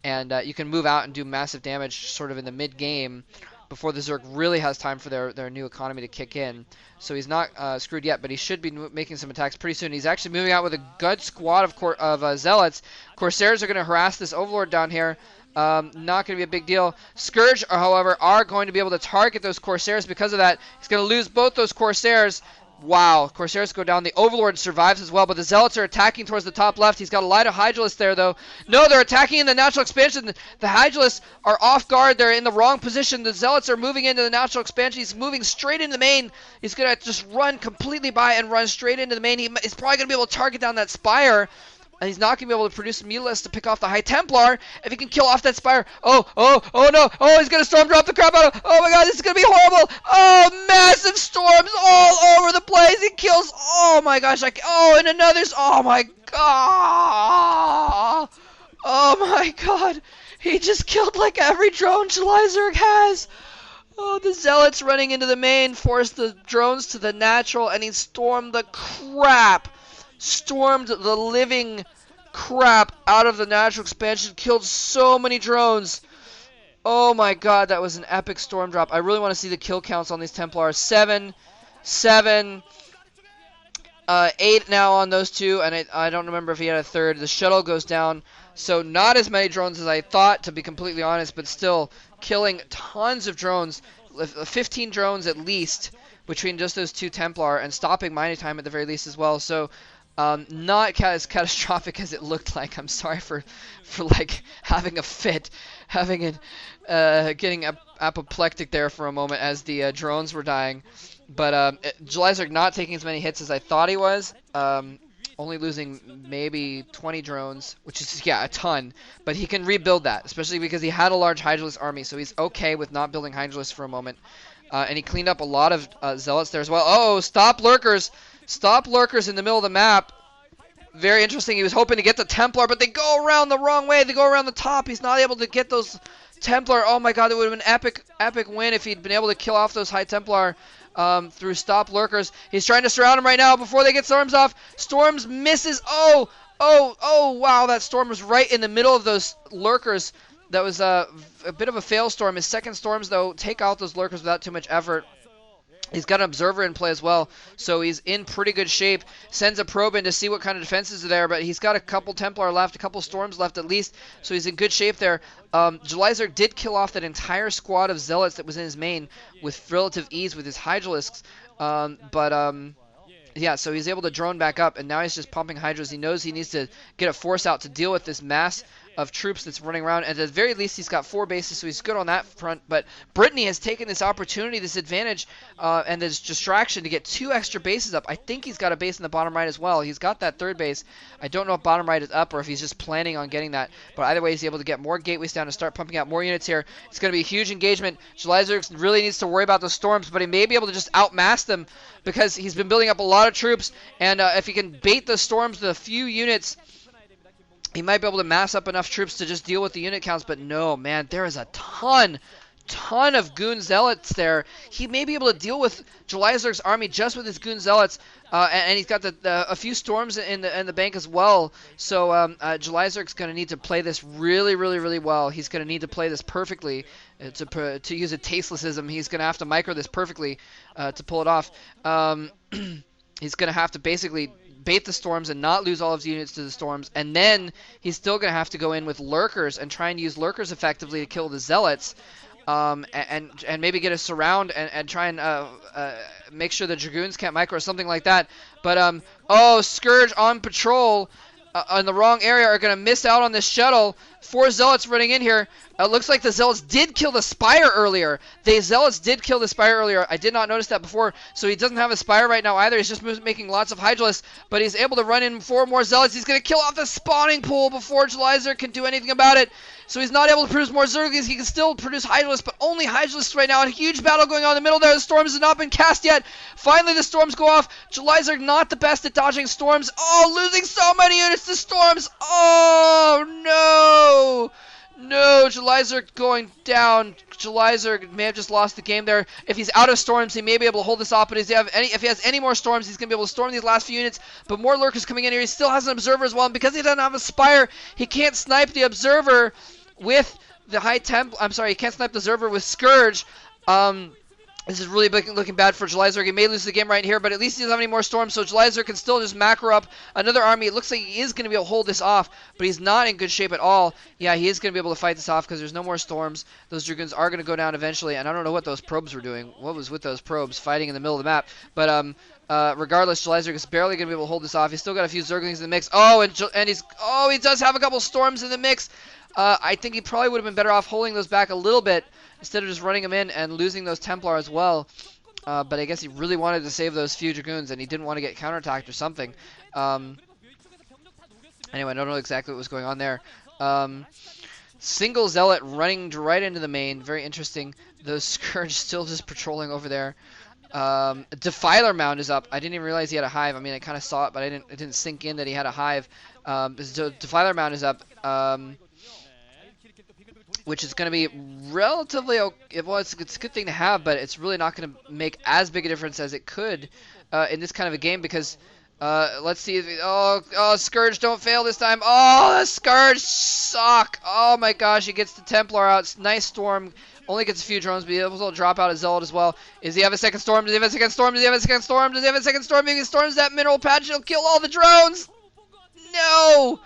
and you can move out and do massive damage sort of in the mid-game before the Zerg really has time for their new economy to kick in. So he's not screwed yet, but he should be making some attacks pretty soon. He's actually moving out with a good squad of Zealots. Corsairs are going to harass this Overlord down here. Not going to be a big deal. Scourge, however, are going to be able to target those Corsairs because of that. He's going to lose both those Corsairs. Wow, Corsairs go down. The Overlord survives as well, but the Zealots are attacking towards the top left. He's got a line of Hydralists there, though. No, they're attacking in the natural expansion. The Hydralists are off guard. They're in the wrong position. The Zealots are moving into the natural expansion. He's moving straight into the main. He's going to just run completely by and run straight into the main. He's probably going to be able to target down that Spire. And he's not going to be able to produce a Mutalisk to pick off the High Templar if he can kill off that Spire. Oh no. Oh, he's going to storm drop the crap out of. Oh my god, this is going to be horrible. Oh, massive storms all over the place. He kills. Oh my gosh. And another. Oh my god. Oh my god. He just killed like every drone Zerg has. Oh, the Zealots running into the main forced the drones to the natural, and he stormed the living crap out of the natural expansion, killed so many drones. Oh my god, that was an epic storm drop. I really want to see the kill counts on these Templars. 7, 8 now on those two, and I don't remember if he had a third. The shuttle goes down, so not as many drones as I thought, to be completely honest, but still killing tons of drones, 15 drones at least, between just those two Templar, and stopping mining time at the very least as well. So not as catastrophic as it looked like. I'm sorry for like having a fit, getting apoplectic there for a moment as the drones were dying. But Zerg not taking as many hits as I thought he was. Only losing maybe 20 drones, which is, yeah, a ton. But he can rebuild that, especially because he had a large Hydralist army, so he's okay with not building Hydralists for a moment. And he cleaned up a lot of Zealots there as well. Oh, stop Lurkers! Stop Lurkers in the middle of the map. Very interesting. He was hoping to get the Templar, but they go around the wrong way. They go around the top. He's not able to get those Templar. Oh my god, it would have been epic win if he'd been able to kill off those High Templar through stop Lurkers. He's trying to surround him right now before they get Storms off. Storms misses. Oh, wow, that Storm was right in the middle of those Lurkers. That was a bit of a fail storm. His second Storms, though, take out those Lurkers without too much effort. He's got an Observer in play as well, so he's in pretty good shape. Sends a probe in to see what kind of defenses are there, but he's got a couple Templar left, a couple Storms left at least, so he's in good shape there. Zerg did kill off that entire squad of Zealots that was in his main with relative ease with his Hydralisks, yeah, so he's able to drone back up, and now he's just pumping Hydras. He knows he needs to get a force out to deal with this mass of troops that's running around. And at the very least, he's got 4 bases, so he's good on that front. But Britney has taken this opportunity, this advantage, and this distraction to get 2 extra bases up. I think he's got a base in the bottom right as well. He's got that 3rd base. I don't know if bottom right is up or if he's just planning on getting that. But either way, he's able to get more gateways down and start pumping out more units here. It's going to be a huge engagement. Zerg really needs to worry about the Storms, but he may be able to just outmass them because he's been building up a lot of troops. And if he can bait the Storms with a few units, he might be able to mass up enough troops to just deal with the unit counts. But no, man, there is a ton of Goon Zealots there. He may be able to deal with Zerg's army just with his Goon Zealots, and he's got a few Storms in the bank as well. So Zerg's going to need to play this really well. He's going to need to play this perfectly. To use a tastelessism, he's going to have to micro this perfectly to pull it off. He's going to have to basically bait the Storms and not lose all of his units to the Storms, and then he's still going to have to go in with Lurkers and try and use Lurkers effectively to kill the Zealots, and maybe get a surround and try and make sure the Dragoons can't micro or something like that. But Scourge on patrol in the wrong area are going to miss out on this shuttle. 4 Zealots running in here. It looks like the Zealots did kill the Spire earlier. The Zealots did kill the Spire earlier. I did not notice that before. So he doesn't have a Spire right now either. He's just making lots of Hydralists. But he's able to run in 4 more Zealots. He's going to kill off the spawning pool before Zerg can do anything about it. So he's not able to produce more Zerglings. He can still produce Hydralists, but only Hydralists right now. A huge battle going on in the middle there. The Storms have not been cast yet. Finally, the Storms go off. Zerg not the best at dodging Storms. Oh, losing so many units to Storms. Oh, no. No, Zerg going down. Zerg may have just lost the game there. If he's out of Storms, he may be able to hold this off, but if he has any more Storms, he's going to be able to storm these last few units. But more Lurkers coming in here. He still has an Observer as well, and because he doesn't have a Spire, he can't snipe the Observer. with the High Temp. I'm sorry, he can't snipe the Zerber with Scourge. This is really looking bad for July Zerg. He may lose the game right here, but at least he doesn't have any more storms, so July Zerg can still just macro up another army. It looks like he is going to be able to hold this off, but he's not in good shape at all. Yeah, he is going to be able to fight this off because there's no more storms. Those Dragoons are going to go down eventually, and I don't know what those probes were doing. What was with those probes fighting in the middle of the map? But regardless, July Zerg is barely going to be able to hold this off. He's still got a few Zerglings in the mix. Oh, and he does have a couple storms in the mix. I think he probably would have been better off holding those back a little bit instead of just running them in and losing those Templar as well. But I guess he really wanted to save those few Dragoons, and he didn't want to get counterattacked or something. Anyway, I don't know exactly what was going on there. Single Zealot running right into the main. Very interesting. Those Scourge still just patrolling over there. Defiler Mound is up. I didn't even realize he had a hive. I mean, I kind of saw it, but it didn't sink in that he had a hive. So Defiler Mound is up. Which is going to be relatively okay. Well, it's a good thing to have, but it's really not going to make as big a difference as it could in this kind of a game because let's see. Oh, Scourge, don't fail this time. Oh, the Scourge suck. Oh my gosh, he gets the Templar out. Nice storm. Only gets a few drones, but he's able to drop out a Zealot as well. Does he have a second storm? Does he have a second storm? Does he have a second storm? Does he have a second storm? If he storms that mineral patch, he'll kill all the drones. No!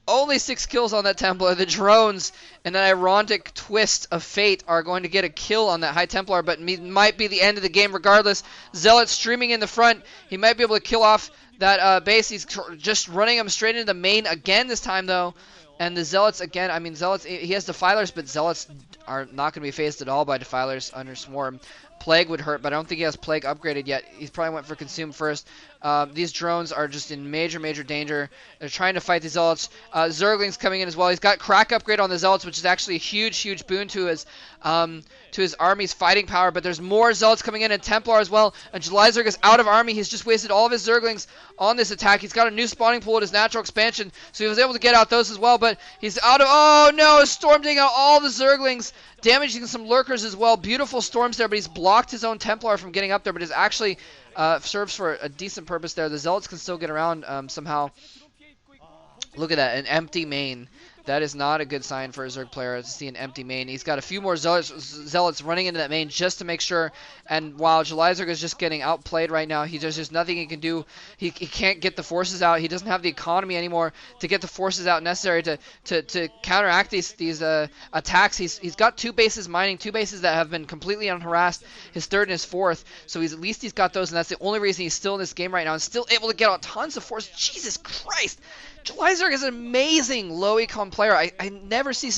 Only 6 kills on that Templar. The drones and an ironic twist of fate are going to get a kill on that High Templar, but might be the end of the game regardless. Zealot streaming in the front. He might be able to kill off that base. He's just running him straight into the main again this time, though. And the Zealots, again, I mean, Zealots, he has Defilers, but Zealots are not going to be phased at all by Defilers under Swarm. Plague would hurt, but I don't think he has Plague upgraded yet. He probably went for Consume first. These drones are just in major danger. They're trying to fight the Zealots. Zergling's coming in as well. He's got Crack upgrade on the Zealots, which is actually a huge boon to his army's fighting power. But there's more Zealots coming in, and Templar as well. And July Zerg is out of army. He's just wasted all of his Zerglings on this attack. He's got a new spawning pool at his natural expansion, so he was able to get out those as well. But he's out of... Oh no! Storm taking out all the Zerglings, damaging some lurkers as well. Beautiful storms there, but he's blocked his own Templar from getting up there. But it's actually serves for a decent purpose there. The Zealots can still get around somehow. Look at that, an empty main. That is not a good sign for a Zerg player to see an empty main. He's got a few more Zealots running into that main just to make sure. And while July Zerg is just getting outplayed right now, there's just nothing he can do. He can't get the forces out. He doesn't have the economy anymore to get the forces out necessary to counteract these attacks. He's got 2 bases mining, 2 bases that have been completely unharassed. His 3rd and his 4th. So at least he's got those, and that's the only reason he's still in this game right now and still able to get out tons of force. Jesus Christ! July Zerg is an amazing low econ player. I never see